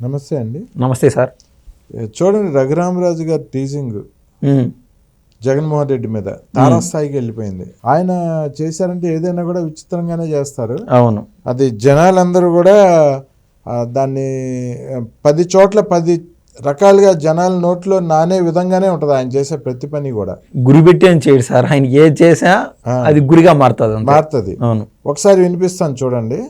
నమస్తే అండి. నమస్తే సార్. చూడండి, రఘురామరాజు గారి టీజింగ్ జగన్మోహన్ రెడ్డి మీద తారాస్థాయికి వెళ్ళిపోయింది. ఆయన చేశారంటే ఏదైనా కూడా విచిత్రంగానే చేస్తారు. అవును, అది జనాలందరూ కూడా దాన్ని 10 చోట్ల 10 రకాలుగా జనాల నోట్లో నానే విధంగానే ఉంటది ఆయన చేసే ప్రతి పని కూడా. గురిపెట్టి అని చేయడు సార్, ఆయన ఏది చేసా అది గురిగా మారుతుంది. అవును, ఒకసారి వినిపిస్తాను చూడండి.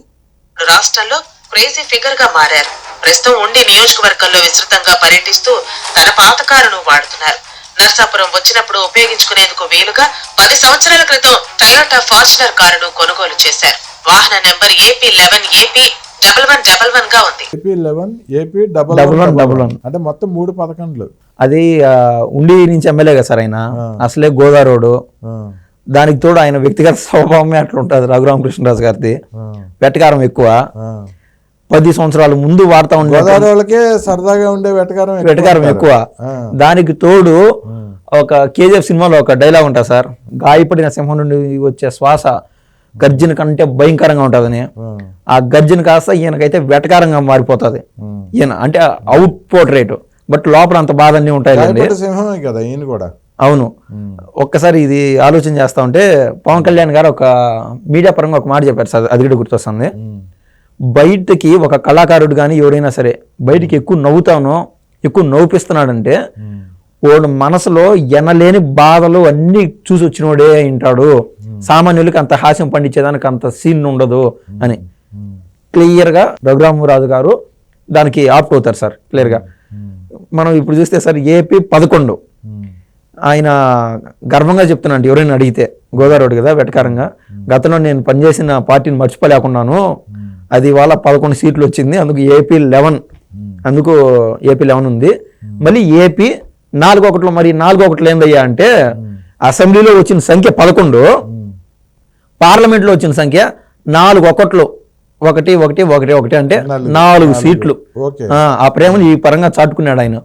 రాష్ట్రంలో క్రేజీ ఫిగర్ గా మారారు. ప్రస్తుతం ఉండి నియోజకవర్గంలో విస్తృతంగా పర్యటిస్తూ తన పాత కారును వాడుతున్నారు. నర్సాపురం వచ్చినప్పుడు ఉపయోగించుకునేందుకు వీలుగా 10 సంవత్సరాల క్రితం టయోటా ఫార్చునర్ కారును కొనుగోలు చేశారు. వాహన నెంబర్ AP11 AP1111 గా ఉంది. AP11 AP1111 అంటే మొత్తం 3 11లు. అది ఉండి నుంచి ఎమ్మెల్యే కదా సార్ ఆయన. అసలే గోదావరి రోడ్డు, దానికి తోడు ఆయన వ్యక్తిగత స్వభావమే అట్లా ఉంటుంది. రఘురామకృష్ణరాజు గారిది వెటకారం ఎక్కువ. 10 సంవత్సరాల ముందు వాడుతూ ఉండే గోదావరి వాళ్ళకే సరదాగా ఉండే వెటకారం ఎక్కువ. దానికి తోడు ఒక KGF సినిమాలో ఒక డైలాగ్ ఉంటుంది సార్, గాయపడిన సింహం నుండి వచ్చే శ్వాస గర్జన కంటే భయంకరంగా ఉంటుందని. ఆ గర్జన కాస్త ఈయనకైతే వెటకారంగా మారిపోతుంది. ఈయన అంటే అవుట్ పోర్ట్రేట్, బట్ లోపల అంత బాధ అన్నీ ఉంటాయి కదా ఈయన కూడా. అవును, ఒక్కసారి ఇది ఆలోచన చేస్తా ఉంటే పవన్ కళ్యాణ్ గారు ఒక మీడియా పరంగా ఒక మాట చెప్పారు సార్, అది కూడా గుర్తొస్తుంది. బయటకి ఒక కళాకారుడు కానీ ఎవరైనా సరే బయటికి ఎక్కువ నవ్వుతానో ఎక్కువ నవ్వుపిస్తున్నాడంటే వాడు మనసులో ఎనలేని బాధలు అన్నీ చూసి వచ్చినోడే ఉంటాడు. సామాన్యులకి అంత హాస్యం పండించేదానికి అంత సీన్ ఉండదు అని క్లియర్గా రఘురామరాజు గారు దానికి ఆప్ట్ అవుతారు సార్ క్లియర్గా. మనం ఇప్పుడు చూస్తే సార్ AP11 ఆయన గర్వంగా చెప్తున్నాడు ఎవరైనా అడిగితే, గోదావరి రోడ్డు కదా వెటకారంగా, గతంలో నేను పనిచేసిన పార్టీని మర్చిపోలేకున్నాను, అది వాళ్ళ 11 సీట్లు వచ్చింది, అందుకు AP11 ఉంది. మళ్ళీ AP41 మరి 41 ఏందయ్యా అంటే అసెంబ్లీలో వచ్చిన సంఖ్య 11, పార్లమెంట్లో వచ్చిన సంఖ్య 41 అంటే 4 సీట్లు. ఆ ప్రేమను ఈ పరంగా చాటుకున్నాడు ఆయన.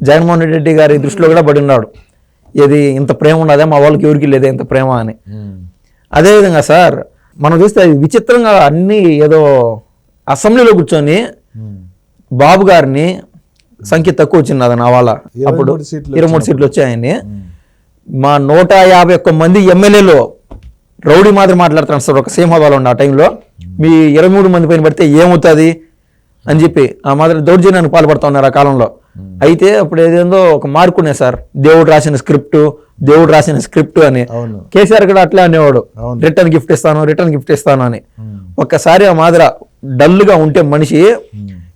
జగన్మోహన్ రెడ్డి గారి దృష్టిలో కూడా పడి ఉన్నాడు, ఇది ఇంత ప్రేమ ఉన్నదే మా వాళ్ళకి ఎవరికి లేదే ఇంత ప్రేమ అని. అదేవిధంగా సార్ మనం చూస్తే విచిత్రంగా అన్ని ఏదో అసెంబ్లీలో కూర్చొని బాబు గారిని సంఖ్య తక్కువ వచ్చింది నా వాళ్ళ, అప్పుడు 23 సీట్లు వచ్చాయని. మా 151 మంది ఎమ్మెల్యేలో రౌడీ మాదిరి మాట్లాడుతున్నాడు సార్ ఒక సింహవాలో ఉన్న ఆ టైంలో. మీ 23 మంది పైన పడితే ఏమవుతుంది అని చెప్పి ఆ మాదిరి దౌర్జన్యానికి పాల్పడుతూ ఉన్నారు ఆ కాలంలో. అయితే అప్పుడు ఏదేందో ఒక మార్కునే సార్, దేవుడు రాసిన స్క్రిప్ట్ అని. కేసీఆర్ కూడా అట్లే అనేవాడు, రిటర్న్ గిఫ్ట్ ఇస్తాను అని. ఒక్కసారి ఆ మాదిర డల్గా ఉంటే మనిషి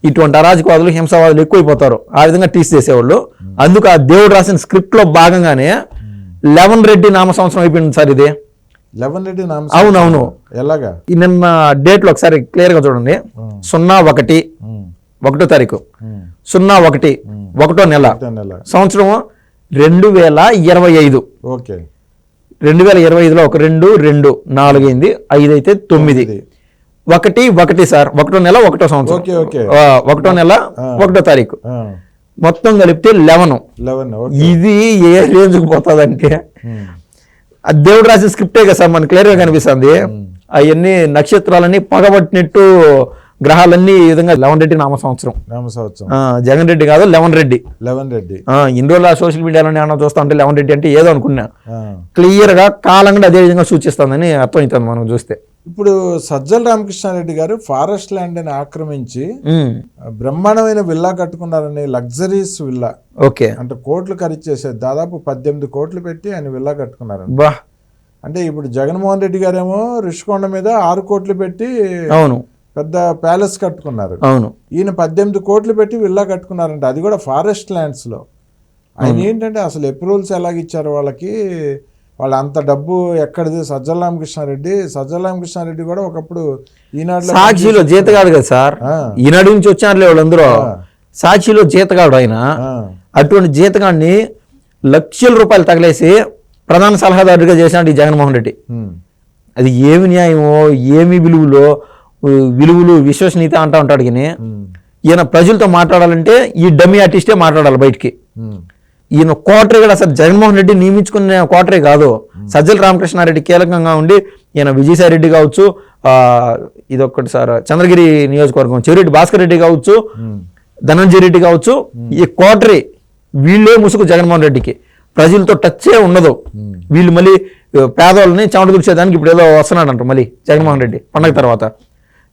ఇటువంటి అరాజకవాదులు హింసావాదులు ఎక్కువైపోతారు, ఆ విధంగా టీస్ చేసేవాళ్ళు. అందుకు ఆ దేవుడు రాసిన స్క్రిప్ట్ లో భాగంగానే 11 రెడ్డి నామ సంవత్సరం అయిపోయింది సార్ ఇది. 11 రెడ్డి నామ. అవునవును, ఎలాగా నిన్న డేట్ లో ఒకసారి క్లియర్ గా చూడండి. 01 1వ తారీఖు 01 1వ నెల సంవత్సరం 2025. 2025లో 1 2 2 4 అయింది, 5 అయితే 9 1 సార్ 1వ నెల 1వ సంవత్సరం 1వ నెల 1వ తారీఖు మొత్తం కలిపితే 11. ఇది ఏ రేంజ్కి పోతుందంటే దేవుడు రాసిన స్క్రిప్టే కదా సార్ మనకు క్లియర్గా కనిపిస్తుంది. అవన్నీ నక్షత్రాలన్నీ పగబట్టినట్టు గ్రహాలన్నీ ఈ విధంగా 11 రెడ్డి నామ సంవత్సరం. జగన్ రెడ్డి కాదు 11 రెడ్డి. ఇన్ని రోజులు సోషల్ మీడియాలో ఏమన్నా చూస్తా ఉంటే 11 రెడ్డి అంటే ఏదో అనుకున్నా, క్లియర్ గా కాలం కూడా అదే విధంగా సూచిస్తుందని అర్థమవుతుంది మనం చూస్తే. ఇప్పుడు సజ్జల రామకృష్ణారెడ్డి గారు ఫారెస్ట్ ల్యాండ్ ని ఆక్రమించి బ్రహ్మాండమైన విల్లా కట్టుకున్నారని, లగ్జరీస్ విల్లా. అంటే కోట్లు ఖరీదు చేశారు, దాదాపు 18 కోట్లు పెట్టి ఆయన విల్లా కట్టుకున్నారు. అంటే ఇప్పుడు జగన్మోహన్ రెడ్డి గారేమో రిషికొండ మీద 6 కోట్లు పెట్టి పెద్ద ప్యాలెస్ కట్టుకున్నారు. ఈయన 18 కోట్లు పెట్టి విల్లా కట్టుకున్నారంటే, అది కూడా ఫారెస్ట్ ల్యాండ్స్ లో. ఆయన ఏంటంటే అసలు అప్రూవల్స్ ఎలాగిచ్చారు వాళ్ళకి, వాళ్ళు అంత డబ్బు ఎక్కడిది? సజ్జల రామకృష్ణారెడ్డి కూడా ఒకప్పుడు ఈనాడులో సాక్షిలో జీతగాడు కదా సార్, ఈనాడు నుంచి వచ్చారులే వాళ్ళందరూ. సాక్షిలో జీతగాడు ఆయన. అటువంటి జీతగాడిని లక్షల రూపాయలు తగిలేసి ప్రధాన సలహాదారుడిగా చేసినాడు ఈ జగన్మోహన్ రెడ్డి. అది ఏమి న్యాయమో, ఏమి విలువలు విశ్వసనీయత అంటా ఉంటాడు. కానీ ఈయన ప్రజలతో మాట్లాడాలంటే ఈ డమ్మీ ఆర్టిస్టే మాట్లాడాలి బయటికి. ఈయన కోటరీ కూడా అసలు జగన్మోహన్ రెడ్డి నియమించుకునే కోటరీ కాదు, సజ్జల రామకృష్ణారెడ్డి కీలకంగా ఉండి ఈయన విజయసాయి రెడ్డి కావచ్చు, ఇదొక్కటి సార్ చంద్రగిరి నియోజకవర్గం చెవిరెడ్డి భాస్కర్ రెడ్డి కావచ్చు, ధనంజయ రెడ్డి కావచ్చు, ఈ కోటరీ వీళ్ళే ముసుగు జగన్మోహన్ రెడ్డికి. ప్రజలతో టచ్చే ఉండదు. వీళ్ళు మళ్ళీ పేదవాళ్ళని చెమట దుడిచేదానికి ఇప్పుడు ఏదో వస్తున్నాడు అంటారు మళ్ళీ జగన్మోహన్ రెడ్డి పండగ తర్వాత.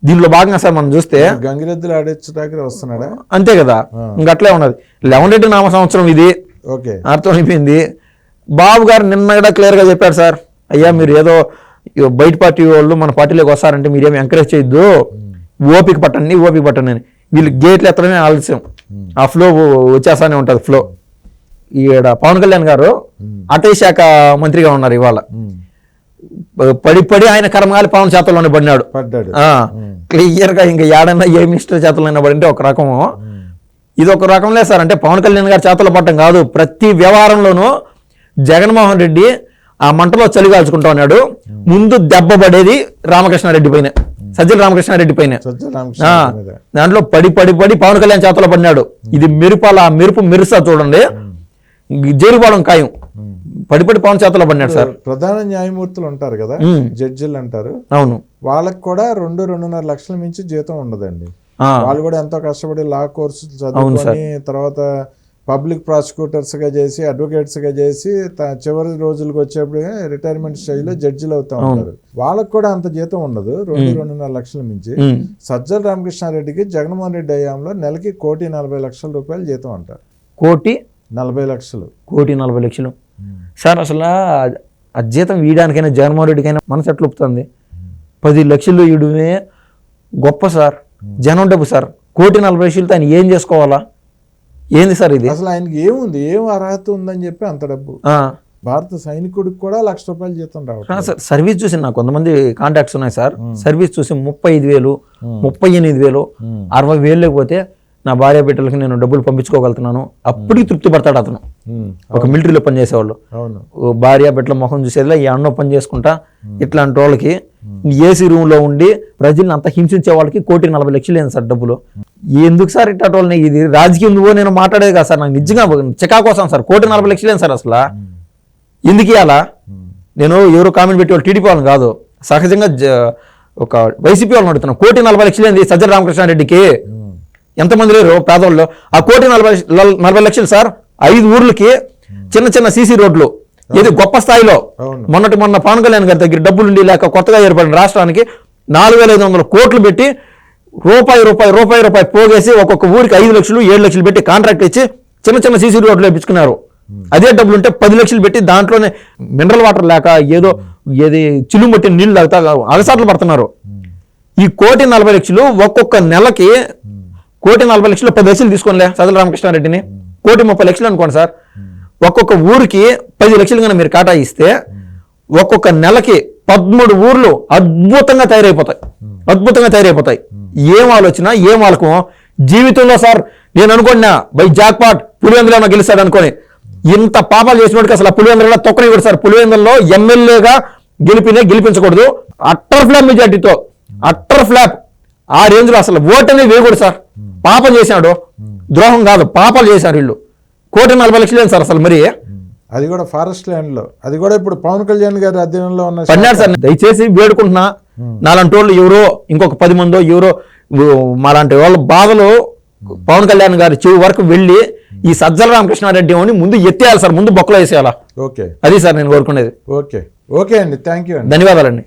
దీనిలో భాగంగా సార్ మనం చూస్తే గంగిరెద్దులు ఆడించడానికి వస్తున్నాడా? అంతే కదా, ఇంకట్లే ఉన్నది. 11 రెడ్డి నామ సంవత్సరం ఇది అర్థం అయిపోయింది. బాబు గారు నిన్న కూడా క్లియర్గా చెప్పారు సార్, అయ్యా మీరు ఏదో బయట పార్టీ వాళ్ళు మన పార్టీలోకి వస్తారంటే మీరేమి ఎంకరేజ్ చేయొద్దు, ఓపిక పట్టండి అని. వీళ్ళు గేట్లు ఎత్తడమే ఆలస్యం, ఆ ఫ్లో వచ్చేస్తానే ఉంటుంది ఫ్లో. ఈడ పవన్ కళ్యాణ్ గారు అటవీ శాఖ మంత్రిగా ఉన్నారు ఇవాళ. పడి ఆయన కర్మగాలి పవన్ చేతల్లోనే పడ్డాడు. క్లియర్ గా ఇంకా ఏడన్నా ఏ మినిస్టర్ చేతల్లోనే పడింటే ఒక రకము, ఇది ఒక రకం లేదు సార్. అంటే పవన్ కళ్యాణ్ గారి చేతల్లో పడటం కాదు, ప్రతి వ్యవహారంలోనూ జగన్మోహన్ రెడ్డి ఆ మంటలో చలిగాల్చుకుంటా ఉన్నాడు. ముందు దెబ్బ పడేది రామకృష్ణారెడ్డి పైన, సజ్జల రామకృష్ణారెడ్డి పైన. దాంట్లో పడి పవన్ కళ్యాణ్ చేతలో పడినాడు. ఇది మెరుపు మెరుసా చూడండి, జైలుపాలెం ఖాయం. పడి పవన్ చేతలో పడినాడు సార్. ప్రధాన న్యాయమూర్తులు ఉంటారు కదా, జడ్జిలు అంటారు, అవును, వాళ్ళకి కూడా 2-2.5 లక్షల మించి జీతం ఉండదండి. వాళ్ళు కూడా ఎంతో కష్టపడి లా కోర్సులు చదువుకొని తర్వాత పబ్లిక్ ప్రాసిక్యూటర్స్ గా చేసి అడ్వకేట్స్ గా చేసి చివరి రోజులకు వచ్చేప్పుడు రిటైర్మెంట్ స్టేజ్ లో జడ్జిలు అవుతా ఉంటారు. వాళ్ళకి కూడా అంత జీతం ఉండదు, 2-2.5 లక్షల మించి. సజ్జల రామకృష్ణారెడ్డికి జగన్మోహన్ రెడ్డి హయాంలో నెలకి 1,40,00,000 రూపాయలు జీతం అంటారు. 1,40,00,000 1,40,00,000 సార్. అసలు ఆ జీతం వీయడానికైనా జగన్మోహన్ రెడ్డికైనా మనసు ఎట్లా ఒప్పుతుంది? 10 లక్షలు ఇవ్వడమే గొప్ప సార్, జనం డబ్బు సార్. 1,40,00,000 ఆయన ఏం చేసుకోవాలా? ఏంది సార్ ఇది? అసలు ఆయనకి ఏముంది, ఏం అర్హత ఉందని చెప్పి అంత డబ్బు? భారత సైనికుడికి కూడా 1,00,000 రూపాయలు జీతం రావట్లేదు సార్. సర్వీస్ చూసి నాకు కొంతమంది కాంటాక్ట్స్ ఉన్నాయి సార్. సర్వీస్ చూసి 35,000, 38,000, 60,000 లేకపోతే నా భార్య బిడ్డలకి నేను డబ్బులు పంపించుకోగలుగుతున్నాను, అప్పటికి తృప్తి పడతాడు అతను. ఒక మిలిటరీలో పనిచేసేవాళ్ళు భార్య బిడ్డల మొహం చూసేదిలా ఈ అన్నో పని చేసుకుంటా ఇట్లాంటి వాళ్ళకి ఏసీ రూమ్ లో ఉండి ప్రజల్ని అంత హింసించే వాళ్ళకి 1,40,00,000 ఏంది సార్ డబ్బులు? ఎందుకు సార్ ఇట్లా వాళ్ళని? ఇది రాజకీయం నువ్వో నేను మాట్లాడేది కదా సార్, నాకు నిజంగా చికా కోసం సార్. 1,40,00,000 ఏంది సార్ అసలు? ఎందుకు ఇవ్వాలా? నేను ఎవరు కామెంట్ పెట్టి వాళ్ళు టీడీపీ వాళ్ళని కాదు, సహజంగా ఒక వైసీపీ వాళ్ళని అడుగుతున్నాను. 1,40,00,000 ఏంది సజ్జల రామకృష్ణారెడ్డికి? ఎంతమంది లేరు పేదవాళ్ళు? ఆ 1,40,00,000 సార్ 5 ఊర్లకి చిన్న చిన్న సీసీ రోడ్లు, ఇది గొప్ప స్థాయిలో. మొన్న పవన్ కళ్యాణ్ గారి దగ్గర డబ్బులుండి లేక కొత్తగా ఏర్పడిన రాష్ట్రానికి 4,500 కోట్లు పెట్టి రూపాయి పోగేసి ఒక్కొక్క ఊరికి 5 లక్షలు 7 లక్షలు పెట్టి కాంట్రాక్ట్ ఇచ్చి చిన్న చిన్న సీసీ రోడ్లు వేయించుకున్నారు. అదే డబ్బులు ఉంటే 10 లక్షలు పెట్టి దాంట్లోనే మినరల్ వాటర్ లేక ఏది చిలుము పట్టిన నీళ్లు తాగుతా అగసాట్లు పడుతున్నారు. ఈ 1,40,00,000 ఒక్కొక్క నెలకి 1,40,00,000 10 లక్షలు తీసుకోనిలే సజ్జల రామకృష్ణారెడ్డిని, 1,30,00,000 అనుకోండి సార్. ఒక్కొక్క ఊరికి 10 లక్షలు కన్నా మీరు కాటా ఇస్తే ఒక్కొక్క నెలకి 13 ఊర్లు అద్భుతంగా తయారైపోతాయి. ఏం ఆలోచన, ఏం ఆలకం జీవితంలో సార్. నేను అనుకున్నా బై జాక్పాట్ పులివెందులో గెలుస్తాడు అనుకోని, ఇంత పాపాలు చేసినోడికి అసలు పులివెందులలో తొక్కని కూడా సార్. పులివెందులలో ఎమ్మెల్యేగా గెలిపించకూడదు, అట్టర్ ఫ్లాప్ మెజార్టీతో, అట్టర్ ఫ్లాప్ ఆ రేంజ్ లో అసలు ఓట్ అనేది వేయకూడదు సార్. పాపం చేశాడు, ద్రోహం కాదు, పాపాలు చేశారు వీళ్ళు. 1,40,00,000 సార్ అసలు. మరి అది కూడా ఫారెస్ట్ ల్యాండ్ లో, అది కూడా ఇప్పుడు పవన్ కళ్యాణ్ గారి అధ్యయనంలో ఉన్న పడినాడు సార్. దయచేసి వేడుకుంటున్నా, నాలాంటి వాళ్ళు ఎవరో ఇంకొక 10 మందో ఎవరో మాలాంటి వాళ్ళ బాధలు పవన్ కళ్యాణ్ గారి చెవి వరకు వెళ్ళి ఈ సజ్జల రామకృష్ణారెడ్డి అని ముందు ఎత్తేయాలి సార్, ముందు బొక్కలో వేసేయాలా. ఓకే, అది సార్ నేను కోరుకునేది. ఓకే అండి, థ్యాంక్ యూ అండి, ధన్యవాదాలండి.